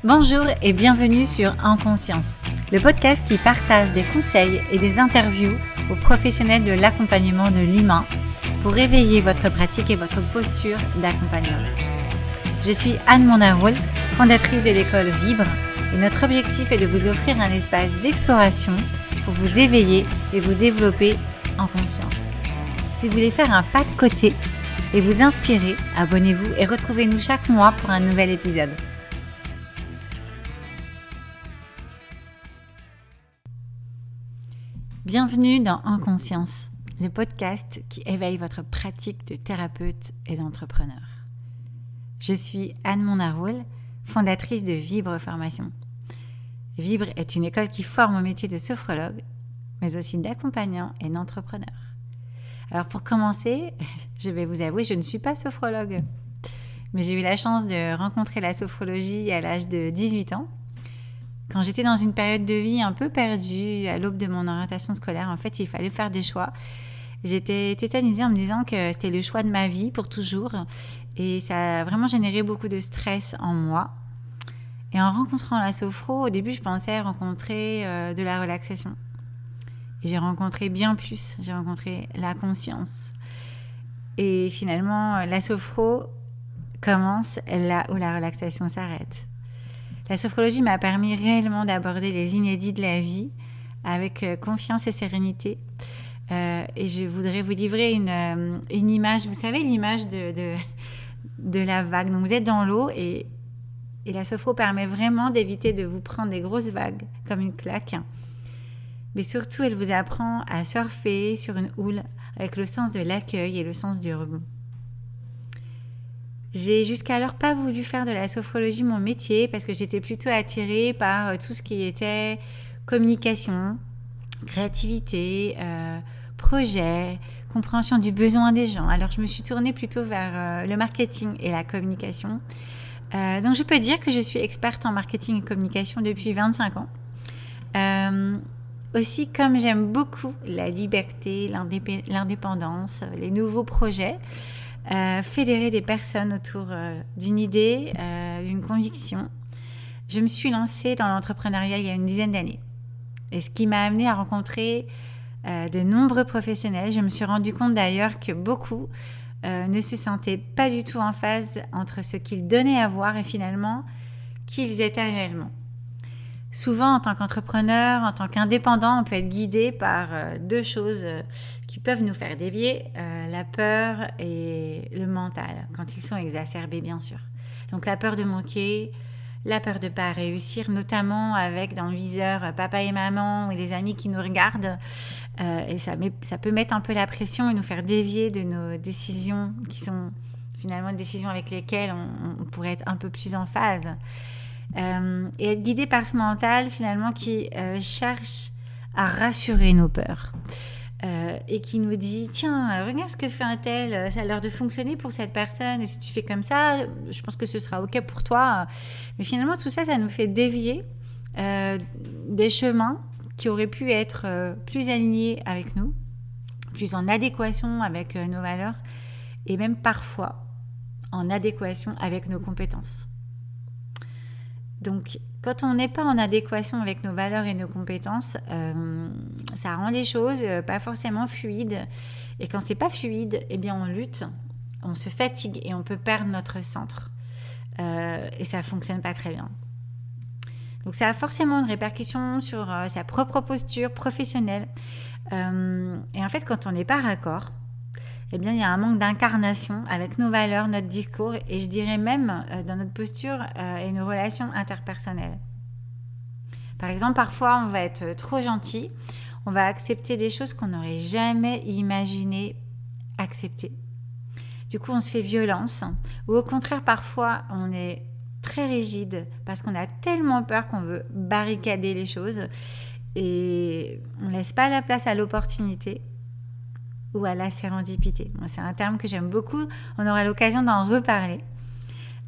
Bonjour et bienvenue sur En Conscience, le podcast qui partage des conseils et des interviews aux professionnels de l'accompagnement de l'humain pour réveiller votre pratique et votre posture d'accompagnement. Je suis Anne Mondaroul, fondatrice de l'école Vibre, et notre objectif est de vous offrir un espace d'exploration pour vous éveiller et vous développer en conscience. Si vous voulez faire un pas de côté et vous inspirer, abonnez-vous et retrouvez-nous chaque mois pour un nouvel épisode. Bienvenue dans En Conscience, le podcast qui éveille votre pratique de thérapeute et d'entrepreneur. Je suis Anne Mondaroul, fondatrice de Vibre Formation. Vibre est une école qui forme au métier de sophrologue, mais aussi d'accompagnant et d'entrepreneur. Alors pour commencer, je vais vous avouer, je ne suis pas sophrologue, mais j'ai eu la chance de rencontrer la sophrologie à l'âge de 18 ans. Quand j'étais dans une période de vie un peu perdue, à l'aube de mon orientation scolaire, en fait, il fallait faire des choix. J'étais tétanisée en me disant que c'était le choix de ma vie pour toujours. Et ça a vraiment généré beaucoup de stress en moi. Et en rencontrant la sophro, au début, je pensais rencontrer de la relaxation. Et j'ai rencontré bien plus. J'ai rencontré la conscience. Et finalement, la sophro commence là où la relaxation s'arrête. La sophrologie m'a permis réellement d'aborder les inédits de la vie avec confiance et sérénité. Et je voudrais vous livrer une image. Vous savez, l'image de la vague. Donc, vous êtes dans l'eau et la sophro permet vraiment d'éviter de vous prendre des grosses vagues comme une claque. Mais surtout, elle vous apprend à surfer sur une houle avec le sens de l'accueil et le sens du rebond. J'ai jusqu'alors pas voulu faire de la sophrologie mon métier parce que j'étais plutôt attirée par tout ce qui était communication, créativité, projet, compréhension du besoin des gens. Alors je me suis tournée plutôt vers le marketing et la communication. Donc je peux dire que je suis experte en marketing et communication depuis 25 ans. Aussi, comme j'aime beaucoup la liberté, l'indépendance, les nouveaux projets, fédérer des personnes autour d'une idée, d'une conviction. Je me suis lancée dans l'entrepreneuriat il y a une dizaine d'années. Et ce qui m'a amenée à rencontrer de nombreux professionnels. Je me suis rendu compte d'ailleurs que beaucoup ne se sentaient pas du tout en phase entre ce qu'ils donnaient à voir et finalement qui ils étaient réellement. Souvent, en tant qu'entrepreneur, en tant qu'indépendant, on peut être guidé par deux choses qui peuvent nous faire dévier, la peur et le mental, quand ils sont exacerbés, bien sûr. Donc la peur de manquer, la peur de ne pas réussir, notamment avec dans le viseur papa et maman ou les amis qui nous regardent. Et ça peut mettre un peu la pression et nous faire dévier de nos décisions qui sont finalement des décisions avec lesquelles on pourrait être un peu plus en phase. Et être guidé par ce mental finalement qui cherche à rassurer nos peurs et qui nous dit tiens, regarde ce que fait un tel, ça a l'air de fonctionner pour cette personne et si tu fais comme ça, je pense que ce sera ok pour toi. Mais finalement tout ça nous fait dévier des chemins qui auraient pu être plus alignés avec nous, plus en adéquation avec nos valeurs et même parfois en adéquation avec nos compétences. Donc, quand on n'est pas en adéquation avec nos valeurs et nos compétences, ça rend les choses pas forcément fluides. Et quand c'est pas fluide, eh bien on lutte, on se fatigue et on peut perdre notre centre. Et ça fonctionne pas très bien. Donc, ça a forcément une répercussion sur sa propre posture professionnelle. Et en fait, quand on n'est pas raccord, eh bien, il y a un manque d'incarnation avec nos valeurs, notre discours et je dirais même dans notre posture et nos relations interpersonnelles. Par exemple, parfois, on va être trop gentil, on va accepter des choses qu'on n'aurait jamais imaginé accepter. Du coup, on se fait violence ou au contraire, parfois, on est très rigide parce qu'on a tellement peur qu'on veut barricader les choses et on ne laisse pas la place à l'opportunité ou à la sérendipité. C'est un terme que j'aime beaucoup, on aura l'occasion d'en reparler.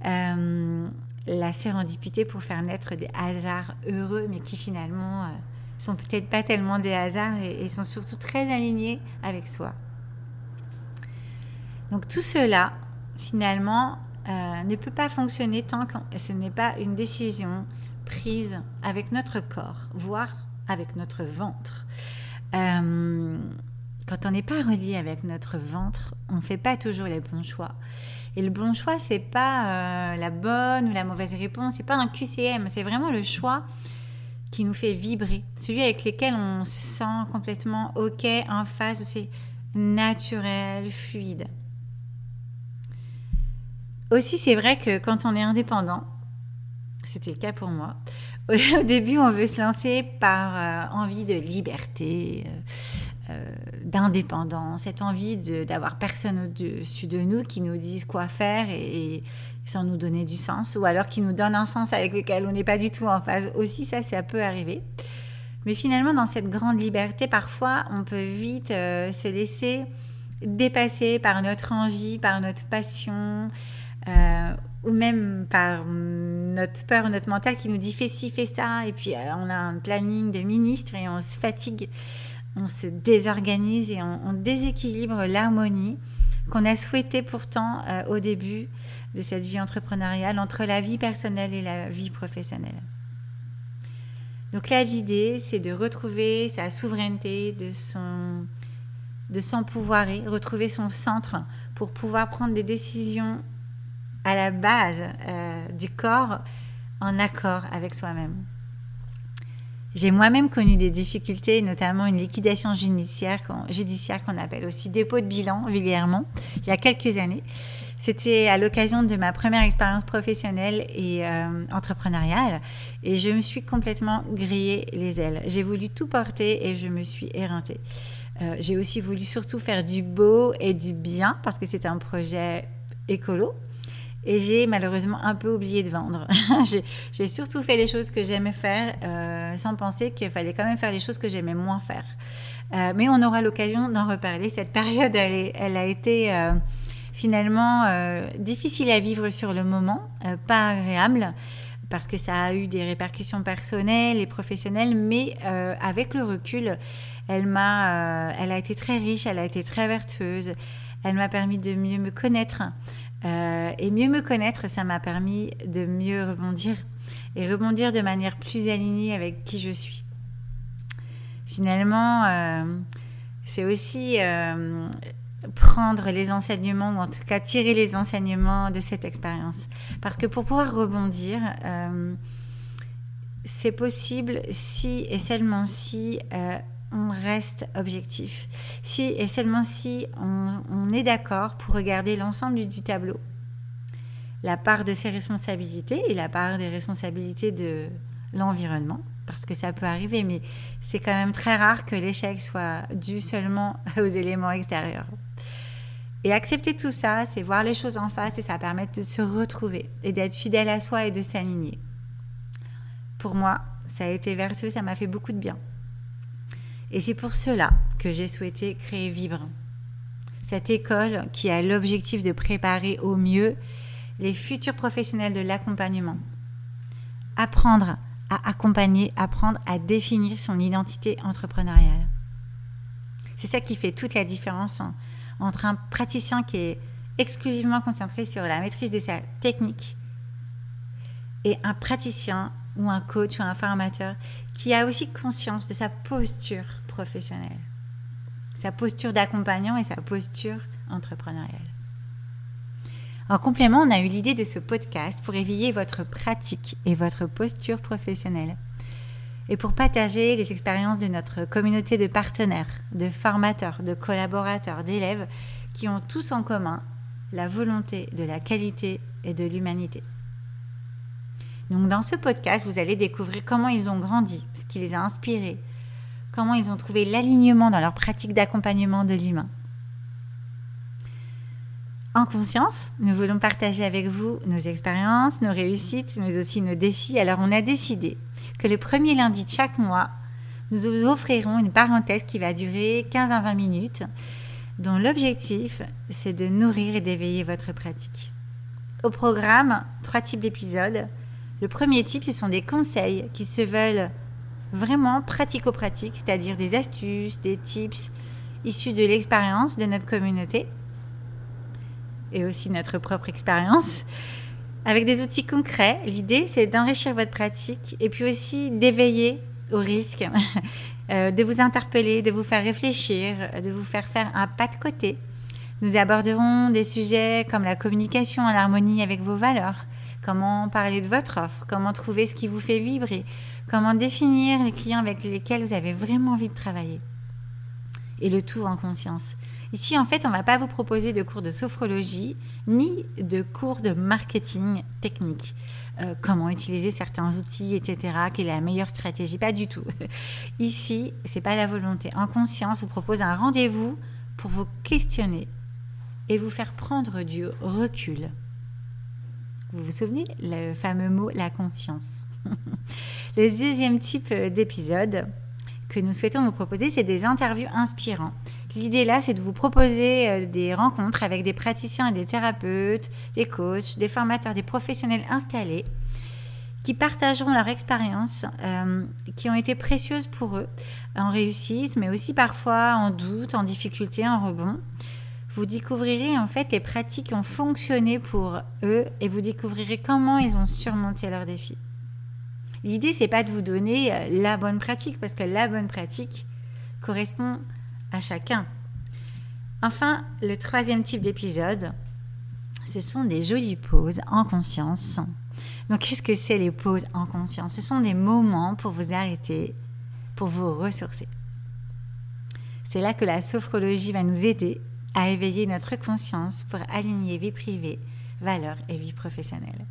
La sérendipité pour faire naître des hasards heureux, mais qui finalement sont peut-être pas tellement des hasards et sont surtout très alignés avec soi. Donc tout cela, finalement, ne peut pas fonctionner tant que ce n'est pas une décision prise avec notre corps, voire avec notre ventre. Quand on n'est pas relié avec notre ventre, on ne fait pas toujours les bons choix. Et le bon choix, c'est pas la bonne ou la mauvaise réponse, c'est pas un QCM, c'est vraiment le choix qui nous fait vibrer, celui avec lequel on se sent complètement OK, en phase, où c'est naturel, fluide. Aussi, c'est vrai que quand on est indépendant, c'était le cas pour moi, au début, on veut se lancer par envie de liberté, d'indépendance, cette envie d'avoir personne au-dessus de nous qui nous dise quoi faire et sans nous donner du sens, ou alors qui nous donne un sens avec lequel on n'est pas du tout en phase. Aussi, ça peut arriver. Mais finalement, dans cette grande liberté, parfois, on peut vite se laisser dépasser par notre envie, par notre passion, ou même par notre peur, notre mental qui nous dit fais ci, fais ça, et puis on a un planning de ministre et on se fatigue, on se désorganise et on déséquilibre l'harmonie qu'on a souhaité pourtant au début de cette vie entrepreneuriale entre la vie personnelle et la vie professionnelle. Donc là, l'idée, c'est de retrouver sa souveraineté, de s'empouvoirer, retrouver son centre pour pouvoir prendre des décisions à la base du corps en accord avec soi-même. J'ai moi-même connu des difficultés, notamment une liquidation judiciaire qu'on appelle aussi dépôt de bilan vulgairement, il y a quelques années. C'était à l'occasion de ma première expérience professionnelle et entrepreneuriale et je me suis complètement grillé les ailes. J'ai voulu tout porter et je me suis éreintée. J'ai aussi voulu surtout faire du beau et du bien parce que c'était un projet écolo. Et j'ai malheureusement un peu oublié de vendre. J'ai surtout fait les choses que j'aimais faire sans penser qu'il fallait quand même faire les choses que j'aimais moins faire. Mais on aura l'occasion d'en reparler. Cette période, elle a été finalement difficile à vivre sur le moment, pas agréable, parce que ça a eu des répercussions personnelles et professionnelles, mais avec le recul, elle a été très riche, elle a été très vertueuse, elle m'a permis de mieux me connaître. Et mieux me connaître, ça m'a permis de mieux rebondir et rebondir de manière plus alignée avec qui je suis. Finalement, c'est aussi prendre les enseignements, ou en tout cas tirer les enseignements de cette expérience. Parce que pour pouvoir rebondir, c'est possible si et seulement si on reste objectif. Si et seulement si on est d'accord pour regarder l'ensemble du tableau, la part de ses responsabilités et la part des responsabilités de l'environnement, parce que ça peut arriver, mais c'est quand même très rare que l'échec soit dû seulement aux éléments extérieurs. Et accepter tout ça, c'est voir les choses en face et ça permet de se retrouver et d'être fidèle à soi et de s'aligner. Pour moi, ça a été vertueux, ça m'a fait beaucoup de bien. Et c'est pour cela que j'ai souhaité créer Vibre, cette école qui a l'objectif de préparer au mieux les futurs professionnels de l'accompagnement. Apprendre à accompagner, apprendre à définir son identité entrepreneuriale. C'est ça qui fait toute la différence entre un praticien qui est exclusivement concentré sur la maîtrise de sa technique et un praticien ou un coach ou un formateur qui a aussi conscience de sa posture professionnelle, sa posture d'accompagnant et sa posture entrepreneuriale. En complément, on a eu l'idée de ce podcast pour éveiller votre pratique et votre posture professionnelle et pour partager les expériences de notre communauté de partenaires, de formateurs, de collaborateurs, d'élèves qui ont tous en commun la volonté de la qualité et de l'humanité. Donc dans ce podcast, vous allez découvrir comment ils ont grandi, ce qui les a inspirés, comment ils ont trouvé l'alignement dans leur pratique d'accompagnement de l'humain. En conscience, nous voulons partager avec vous nos expériences, nos réussites, mais aussi nos défis. Alors on a décidé que le premier lundi de chaque mois, nous vous offrirons une parenthèse qui va durer 15 à 20 minutes, dont l'objectif, c'est de nourrir et d'éveiller votre pratique. Au programme, 3 types d'épisodes. Le premier type, ce sont des conseils qui se veulent vraiment pratico-pratiques, c'est-à-dire des astuces, des tips issus de l'expérience de notre communauté. et aussi notre propre expérience avec des outils concrets. L'idée, c'est d'enrichir votre pratique et puis aussi d'éveiller au risque, de vous interpeller, de vous faire réfléchir, de vous faire faire un pas de côté. Nous aborderons des sujets comme la communication en harmonie avec vos valeurs, comment parler de votre offre, comment trouver ce qui vous fait vibrer, comment définir les clients avec lesquels vous avez vraiment envie de travailler. Et le tout en conscience. Ici, en fait, on ne va pas vous proposer de cours de sophrologie ni de cours de marketing technique. Comment utiliser certains outils, etc. Quelle est la meilleure stratégie? Pas du tout. Ici, ce n'est pas la volonté. En conscience, je vous propose un rendez-vous pour vous questionner et vous faire prendre du recul. Vous vous souvenez, le fameux mot, la conscience. Le deuxième type d'épisode que nous souhaitons vous proposer, c'est des interviews inspirantes. L'idée là, c'est de vous proposer des rencontres avec des praticiens et des thérapeutes, des coachs, des formateurs, des professionnels installés qui partageront leur expérience, qui ont été précieuses pour eux, en réussite, mais aussi parfois en doute, en difficulté, en rebond. Vous découvrirez en fait les pratiques qui ont fonctionné pour eux et vous découvrirez comment ils ont surmonté leurs défis. L'idée, c'est pas de vous donner la bonne pratique, parce que la bonne pratique correspond à chacun. Enfin, le troisième type d'épisode, ce sont des jolies pauses en conscience. Donc, qu'est-ce que c'est les pauses en conscience? Ce sont des moments pour vous arrêter, pour vous ressourcer. C'est là que la sophrologie va nous aider à éveiller notre conscience pour aligner vie privée, valeurs et vie professionnelle.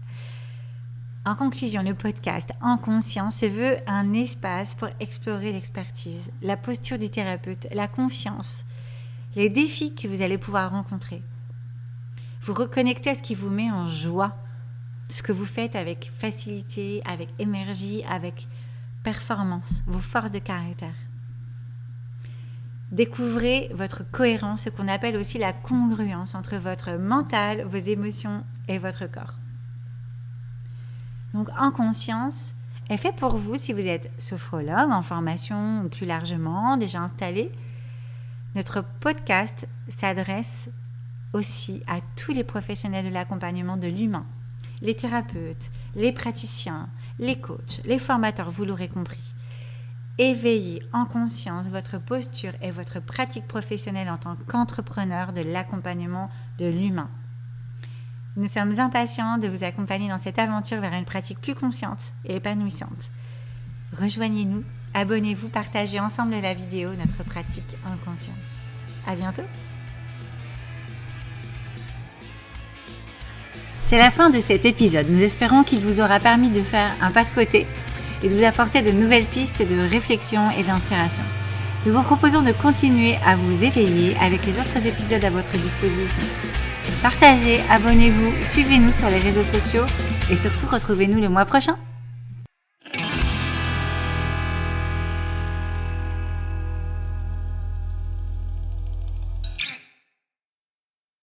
En conclusion, le podcast En Conscience se veut un espace pour explorer l'expertise, la posture du thérapeute, la confiance, les défis que vous allez pouvoir rencontrer. Vous reconnectez à ce qui vous met en joie, ce que vous faites avec facilité, avec énergie, avec performance, vos forces de caractère. Découvrez votre cohérence, ce qu'on appelle aussi la congruence entre votre mental, vos émotions et votre corps. Donc, En Conscience est fait pour vous si vous êtes sophrologue en formation ou plus largement déjà installé. Notre podcast s'adresse aussi à tous les professionnels de l'accompagnement de l'humain, les thérapeutes, les praticiens, les coachs, les formateurs, vous l'aurez compris. Éveillez en conscience votre posture et votre pratique professionnelle en tant qu'entrepreneur de l'accompagnement de l'humain. Nous sommes impatients de vous accompagner dans cette aventure vers une pratique plus consciente et épanouissante. Rejoignez-nous, abonnez-vous, partagez ensemble la vidéo, notre pratique en conscience. À bientôt! C'est la fin de cet épisode. Nous espérons qu'il vous aura permis de faire un pas de côté et de vous apporter de nouvelles pistes de réflexion et d'inspiration. Nous vous proposons de continuer à vous éveiller avec les autres épisodes à votre disposition. Partagez, abonnez-vous, suivez-nous sur les réseaux sociaux et surtout retrouvez-nous le mois prochain.